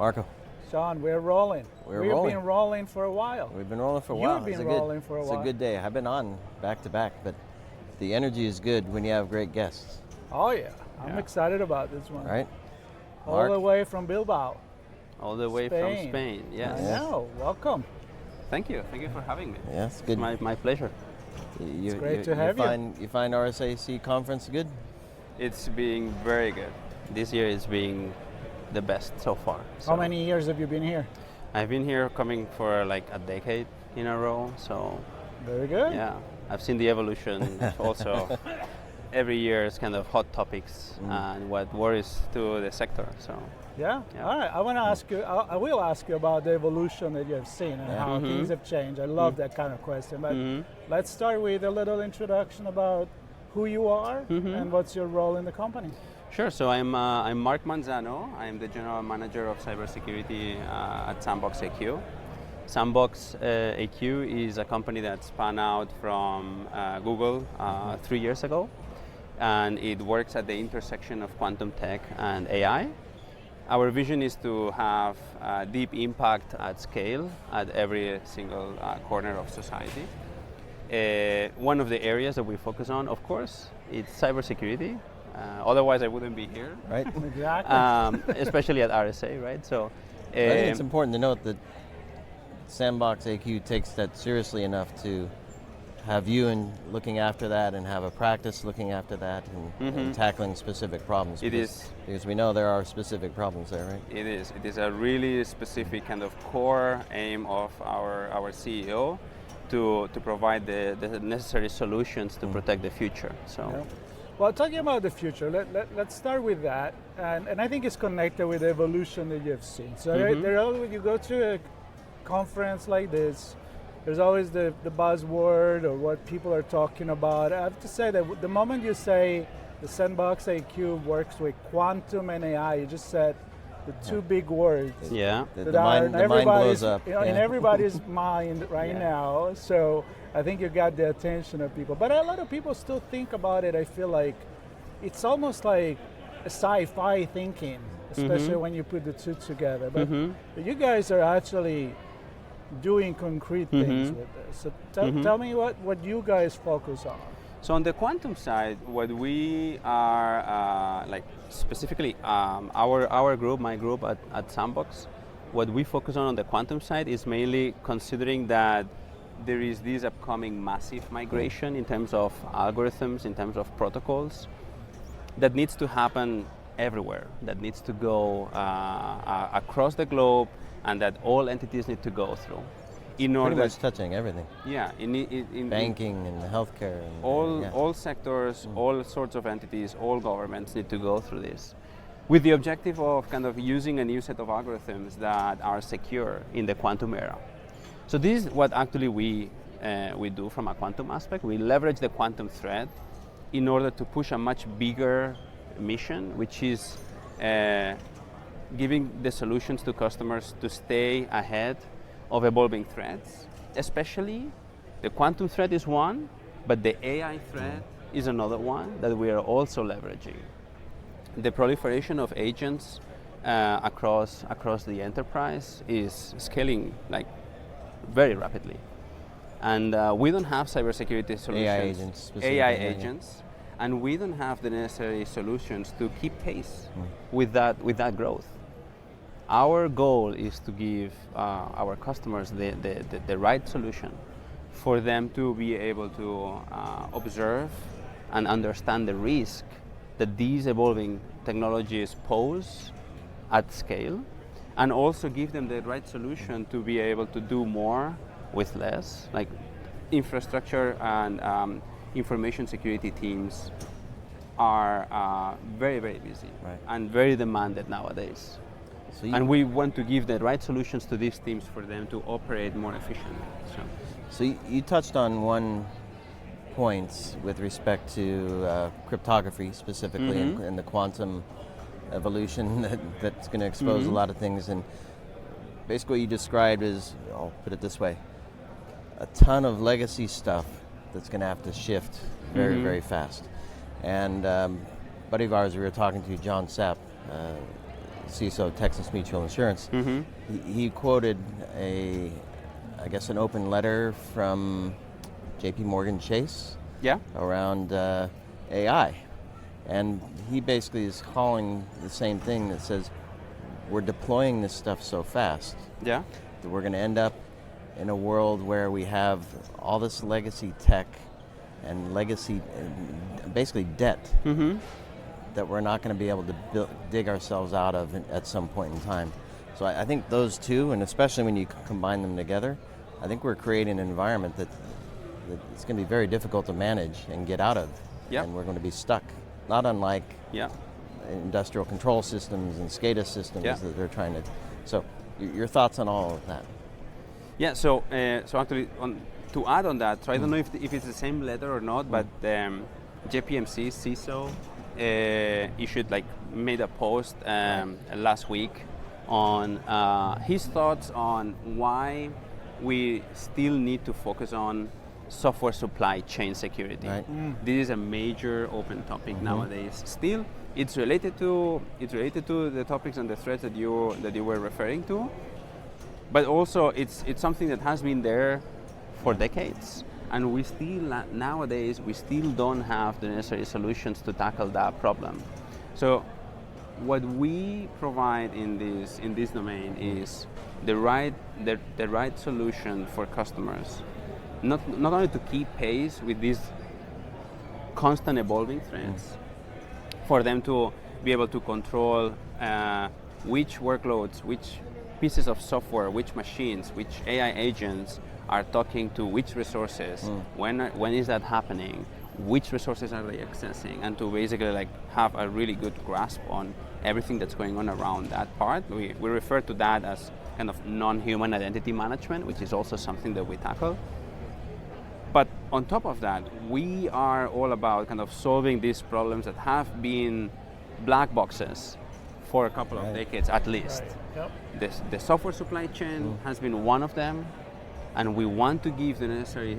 Marco, Sean, we're rolling. We've been rolling for a while. we've been rolling for a while. You've been rolling for a It's while. a good day. I've been on back to back, but the energy is good when you have great guests, Oh yeah, I'm excited about this one. right? All Marc? the way from Bilbao. All the way from Spain, yes. I know. Welcome. Thank you for having me. Yeah, it's good. My pleasure. It's great to have you. You find RSAC conference good? It's being very good. This year is being the best so far. How many years have you been here? I've been here coming for like a decade in a row, so Very good. yeah, I've seen the evolution. Also, every year is kind of hot topics and what worries to the sector. So Yeah? Yeah. All right. I want to ask you, I will ask you about the evolution that you have seen and how things have changed. I love that kind of question. But let's start with a little introduction about who you are and what's your role in the company. sure. So I'm Marc Manzano. I'm the general manager of cybersecurity at SandboxAQ. SandboxAQ is a company that spun out from Google 3 years ago, and it works at the intersection of quantum tech and AI. Our vision is to have deep impact at scale at every single corner of society. One of the areas that we focus on, of course, is cybersecurity. Otherwise, I wouldn't be here. Right? Exactly. Especially at RSA, right? So, I think it's important to note that SandboxAQ takes that seriously enough to have you in looking after that and have a practice looking after that and tackling specific problems. It because, is. Because we know there are specific problems there, right? It is. It is a really specific kind of core aim of our CEO to provide the necessary solutions to protect the future. So. Yeah. Well, talking about the future, let's start with that. And I think it's connected with the evolution that you've seen. So when you go to a conference like this, there's always the buzzword or what people are talking about. I have to say that the moment you say the SandboxAQ works with quantum and AI, you just said the two big words. Yeah. The mind blows up. You know, in everybody's mind right now. So I think you got the attention of people. But a lot of people still think about it. I feel like it's almost like a sci-fi thinking, especially when you put the two together. But you guys are actually doing concrete things with this. So tell me what you guys focus on. So on the quantum side, what we are like specifically our group, my group at Sandbox, what we focus on the quantum side is mainly considering that there is this upcoming massive migration in terms of algorithms, in terms of protocols, that needs to happen everywhere, that needs to go across the globe, and that all entities need to go through. In order, Pretty much touching everything. Yeah, in Banking and healthcare. And, all sectors, all sorts of entities, all governments need to go through this, with the objective of kind of using a new set of algorithms that are secure in the quantum era. So this is what actually we do from a quantum aspect. We leverage the quantum threat in order to push a much bigger mission, which is giving the solutions to customers to stay ahead of evolving threats. Especially, the quantum threat is one, but the AI threat is another one that we are also leveraging. The proliferation of agents across the enterprise is scaling like very rapidly. And we don't have cybersecurity solutions. AI agents. specifically, AI yeah. agents, and we don't have the necessary solutions to keep pace with that growth. Our goal is to give our customers the right solution for them to be able to observe and understand the risk that these evolving technologies pose at scale, and also give them the right solution to be able to do more with less. Like infrastructure and information security teams are very, very busy and very demanded nowadays. And we want to give the right solutions to these teams for them to operate more efficiently. So you touched on one point with respect to cryptography specifically and the quantum evolution that's going to expose a lot of things. And basically what you described is, I'll put it this way, a ton of legacy stuff that's going to have to shift very, very fast. And a buddy of ours we were talking to, John Sapp, CISO of Texas Mutual Insurance. He quoted an open letter from J.P. Morgan Chase around AI. And he basically is calling the same thing that says, we're deploying this stuff so fast that we're going to end up in a world where we have all this legacy tech and legacy, basically debt, that we're not going to be able to dig ourselves out of at some point in time. So I think those two, and especially when you combine them together, I think we're creating an environment that it's going to be very difficult to manage and get out of, and we're going to be stuck. Not unlike industrial control systems and SCADA systems that they're trying to. So, your thoughts on all of that? Yeah. So actually, to add on that, so I don't know if it's the same letter or not, but JPMC CISO made a post last week on his thoughts on why we still need to focus on software supply chain security. This is a major open topic nowadays. Still, it's related to the topics and the threats that you were referring to, but also it's something that has been there for decades, and we still nowadays don't have the necessary solutions to tackle that problem. So, what we provide in this domain is the right solution for customers. Not only to keep pace with these constant evolving threats, for them to be able to control which workloads, which pieces of software, which machines, which AI agents are talking to which resources, when is that happening, which resources are they accessing, and to basically have a really good grasp on everything that's going on around that part. We refer to that as kind of non-human identity management, which is also something that we tackle. But on top of that, we are all about kind of solving these problems that have been black boxes for a couple of decades at least. The software supply chain has been one of them, and we want to give the necessary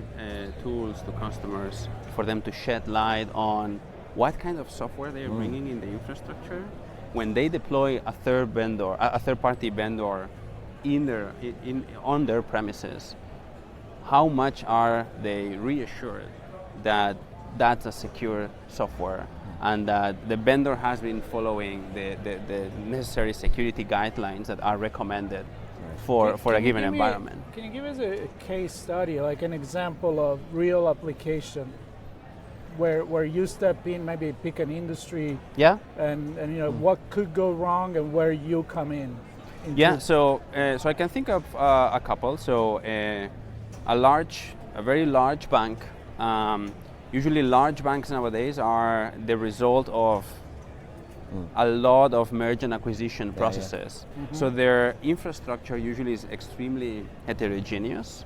tools to customers for them to shed light on what kind of software they're bringing in the infrastructure when they deploy a third-party vendor on their premises. How much are they reassured that that's a secure software and that the vendor has been following the necessary security guidelines that are recommended for a given environment? Can you give us a case study, like an example of real application where you step in, maybe pick an industry, and what could go wrong and where you come in? So I can think of a couple. So a very large bank. Usually large banks nowadays are the result of a lot of merge and acquisition processes. So their infrastructure usually is extremely heterogeneous,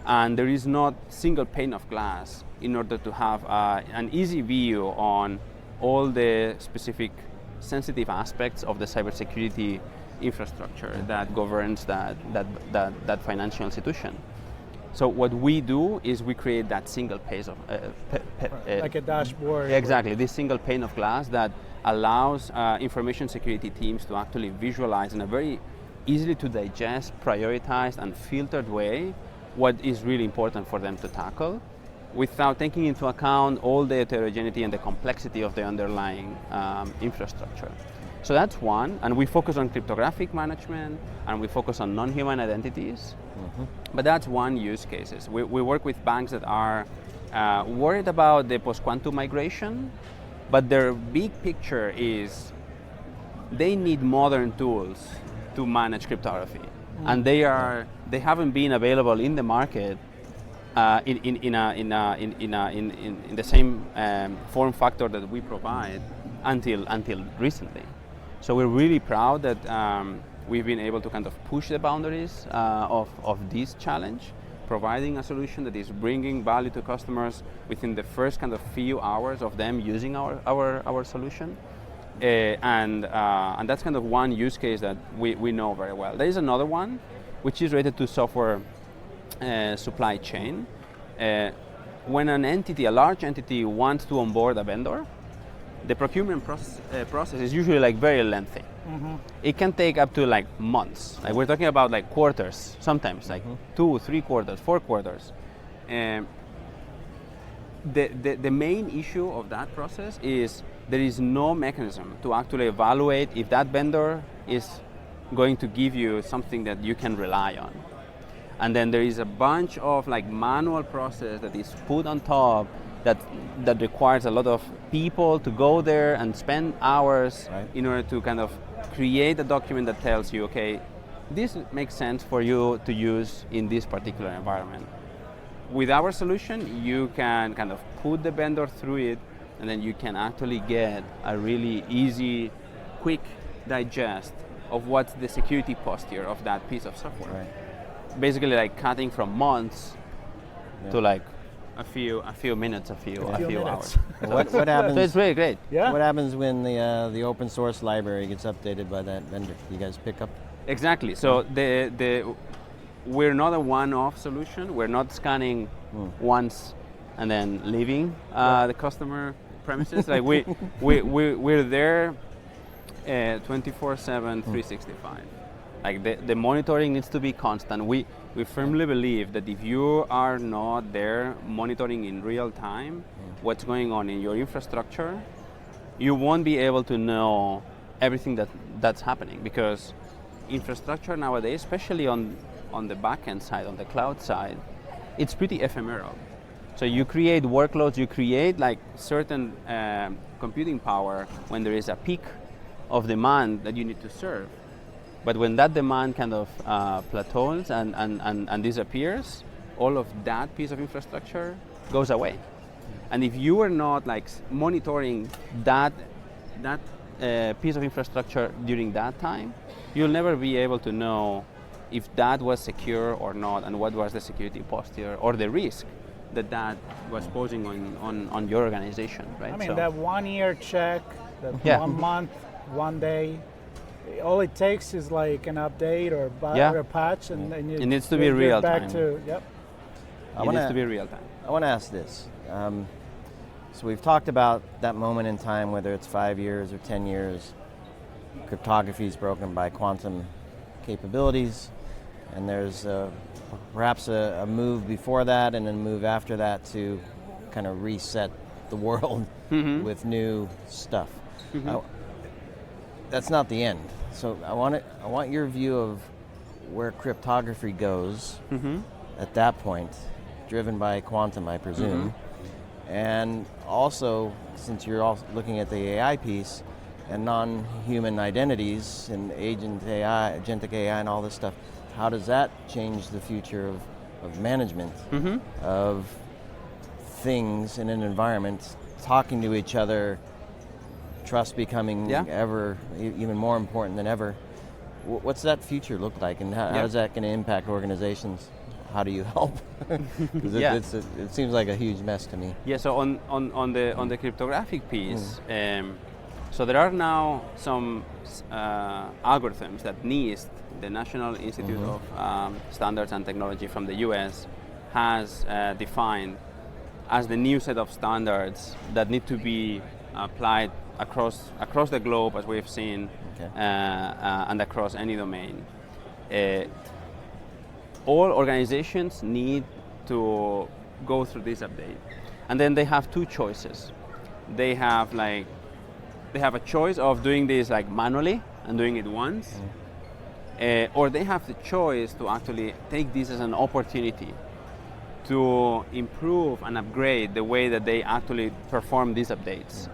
and there is not single pane of glass in order to have an easy view on all the specific sensitive aspects of the cybersecurity infrastructure that governs that financial institution. So what we do is we create that single pane of like a dashboard. Exactly, this single pane of glass that allows information security teams to actually visualize in a very easily to digest, prioritized, and filtered way what is really important for them to tackle, without taking into account all the heterogeneity and the complexity of the underlying infrastructure. So that's one, and we focus on cryptographic management, and we focus on non-human identities. But that's one use cases. We work with banks that are worried about the post-quantum migration, but their big picture is they need modern tools to manage cryptography, and they haven't been available in the market in the same form factor that we provide until recently. So we're really proud that we've been able to kind of push the boundaries of this challenge, providing a solution that is bringing value to customers within the first kind of few hours of them using our solution. And that's kind of one use case that we know very well. There is another one, which is related to software supply chain. When a large entity wants to onboard a vendor, the procurement process is usually very lengthy. it can take up to like months. Like we're talking about like quarters, sometimes like 2, 3 quarters, 4 quarters. The main issue of that process is there is no mechanism to actually evaluate if that vendor is going to give you something that you can rely on. And then there is a bunch of like manual process that is put on top that requires a lot of people to go there and spend hours in order to kind of create a document that tells you, okay, this makes sense for you to use in this particular environment. With our solution, you can kind of put the vendor through it, and then you can actually get a really easy, quick digest of what's the security posture of that piece of software. Right. Basically, like cutting from months to like a few minutes, a few hours. What happens? So it's really great. Yeah. What happens when the open source library gets updated by that vendor? You guys pick up? Exactly. So we're not a one-off solution. We're not scanning once and then leaving the customer premises. Like we're there 24/7, 365. Like the monitoring needs to be constant. We firmly believe that if you are not there monitoring in real time what's going on in your infrastructure, you won't be able to know everything that's happening, because infrastructure nowadays, especially on the backend side, on the cloud side, it's pretty ephemeral. So you create workloads, you create like certain computing power when there is a peak of demand that you need to serve. But when that demand kind of plateaus and disappears, all of that piece of infrastructure goes away. And if you are not like monitoring that piece of infrastructure during that time, you'll never be able to know if that was secure or not, and what was the security posture or the risk that was posing on your organization, right? I mean, that 1 year check, that 1 month, 1 day, all it takes is like an update or a patch, and then it needs to be real time. It needs to be real time. I want to ask this. So we've talked about that moment in time, whether it's 5 years or 10 years, cryptography is broken by quantum capabilities, and there's perhaps a move before that and a move after that to kind of reset the world with new stuff. That's not the end. So I want your view of where cryptography goes at that point, driven by quantum, I presume. And also, since you're also looking at the AI piece and non-human identities and agent AI, agentic AI and all this stuff, how does that change the future of management of things in an environment, talking to each other, trust becoming even more important than ever? What's that future look like, and how is that going to impact organizations? How do you help? Because it seems like a huge mess to me. Yeah. So on the cryptographic piece, so there are now some algorithms that NIST, the National Institute of Standards and Technology from the US, has defined as the new set of standards that need to be applied across the globe, as we've seen, and across any domain. All organizations need to go through this update, and then they have two choices. They have a choice of doing this like manually and doing it once, or they have the choice to actually take this as an opportunity to improve and upgrade the way that they actually perform these updates.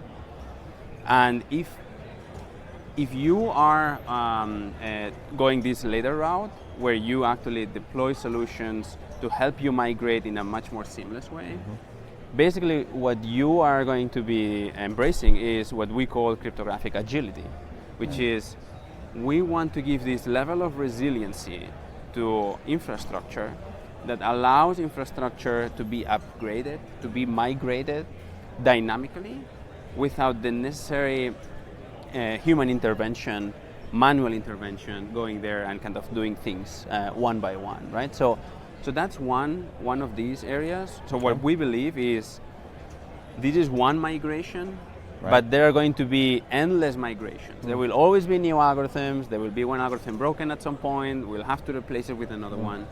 And if you are going this later route, where you actually deploy solutions to help you migrate in a much more seamless way, basically what you are going to be embracing is what we call cryptographic agility, which is we want to give this level of resiliency to infrastructure that allows infrastructure to be upgraded, to be migrated dynamically without the necessary human intervention, manual intervention, going there and kind of doing things one by one, right? So that's one of these areas. So what we believe is this is one migration Right. But there are going to be endless migrations. There will always be new algorithms. There will be one algorithm broken at some point. We'll have to replace it with another one.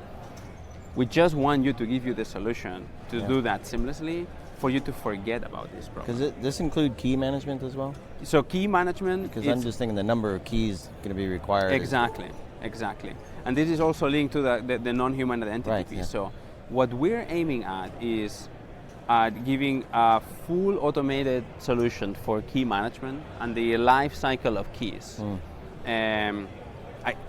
We just want you to give you the solution to do that seamlessly, for you to forget about this problem. Does this include key management as well? So key management, Because I'm just thinking the number of keys going to be required. exactly. And this is also linked to the non-human identity Right, piece. yeah. So what we're aiming at is giving a full automated solution for key management and the life cycle of keys.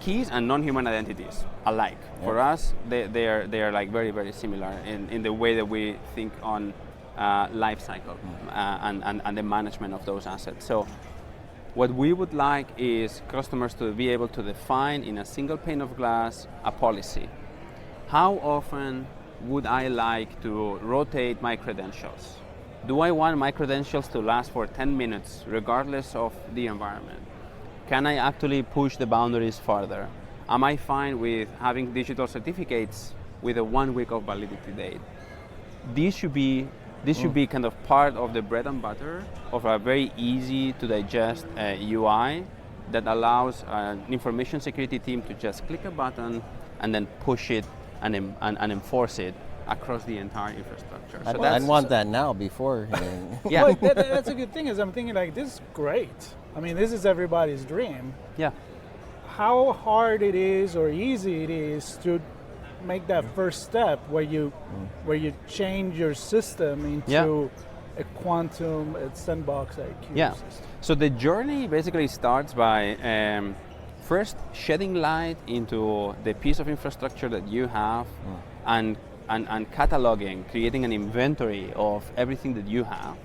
Keys and non-human identities alike. For us, they are like very, very similar in the way that we think on life cycle and the management of those assets. So what we would like is customers to be able to define in a single pane of glass a policy. How often would I like to rotate my credentials? Do I want my credentials to last for 10 minutes regardless of the environment? Can I actually push the boundaries further? Am I fine with having digital certificates with a 1 week of validity date? This should be kind of part of the bread and butter of a very easy to digest UI that allows an information security team to just click a button and then push it and enforce it across the entire infrastructure. I'd want that now before. Yeah. Well, that's a good thing. Is I'm thinking like, this is great. I mean, this is everybody's dream. Yeah. How hard it is or easy it is to make that first step where you change your system into a quantum SandboxAQ system. So the journey basically starts by first shedding light into the piece of infrastructure that you have and cataloging, creating an inventory of everything that you have.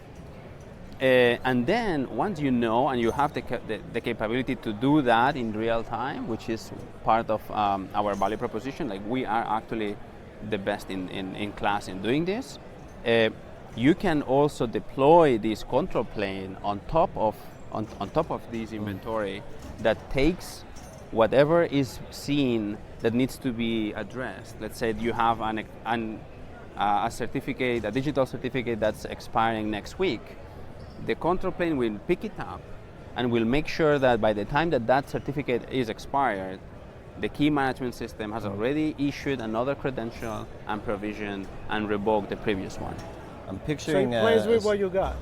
And then once you know and you have the capability to do that in real time, which is part of our value proposition, like we are actually the best in class in doing this, you can also deploy this control plane on top of this inventory that takes whatever is seen that needs to be addressed. Let's say you have a certificate, a digital certificate that's expiring next week. The control plane will pick it up and will make sure that by the time that certificate is expired, the key management system has already issued another credential and provisioned and revoked the previous one. I'm So picturing. it plays with what you got.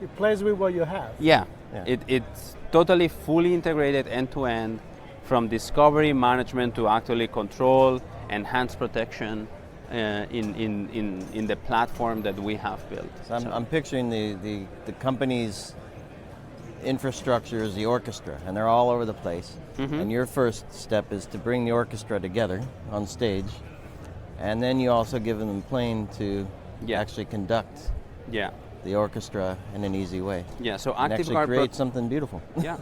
It plays with what you have. Yeah. Yeah. It's totally fully integrated end to end, from discovery management to actually control, enhance protection in the platform that we have built. So I'm picturing the company's infrastructure is the orchestra, and they're all over the place. And your first step is to bring the orchestra together on stage, and then you also give them a plane to actually conduct the orchestra in an easy way. Yeah, so and actually create something beautiful. Yeah,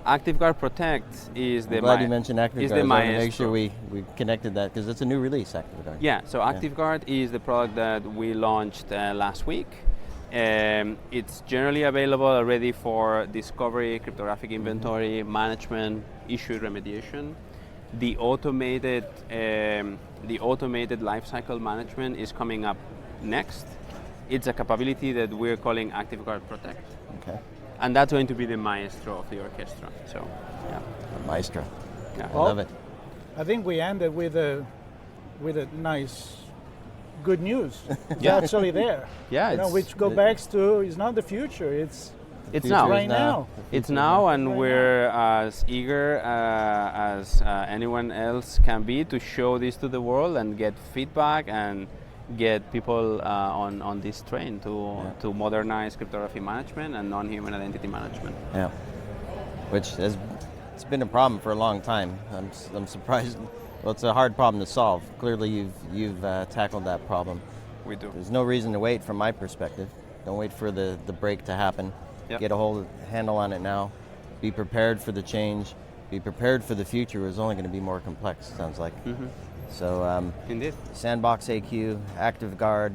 ActiveGuard Protect is the. I'm glad you mentioned ActiveGuard. I wanted to make sure we connected that because it's a new release, ActiveGuard. Yeah, so ActiveGuard is the product that we launched last week. It's generally available already for discovery, cryptographic inventory, management, issue remediation. The automated lifecycle management is coming up next. It's a capability that we're calling ActiveGuard Protect. Okay. And that's going to be the maestro of the orchestra. So, yeah. The maestro. Yeah. I love it. I think we ended with a nice, good news. It's Yeah. actually there. Yeah, You know, which go back to it's not the future. It's It's future now. is right now. It's now, and we're as eager as anyone else can be to show this to the world and get feedback and get people on this train to modernize cryptography management and non-human identity management. Yeah. Which it's been a problem for a long time. I'm surprised. Well, it's a hard problem to solve. Clearly, you've tackled that problem. We do. There's no reason to wait from my perspective. Don't wait for the break to happen. Yep. Get a handle on it now. Be prepared for the change. Be prepared for the future. It's only going to be more complex, it sounds like. So, Indeed. SandboxAQ, ActiveGuard,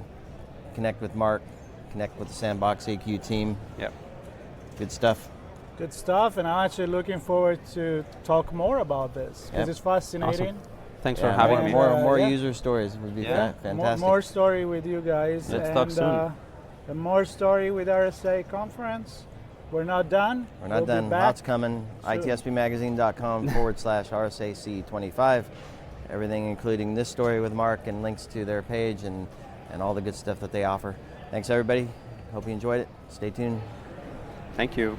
connect with Marc, connect with the SandboxAQ team. Yep. Good stuff. good stuff, and I'm actually looking forward to talk more about this because Yep. it's fascinating. Thanks for having me. More Yeah. user stories would be fantastic. More story with you guys. Let's and, talk soon. and more story with RSA conference. We're not done. We're not We'll done. be back. Lots coming. Soon. ITSPmagazine.com/RSAC25. Everything including this story with Marc and links to their page and all the good stuff that they offer. Thanks everybody. Hope you enjoyed it. Stay tuned. Thank you.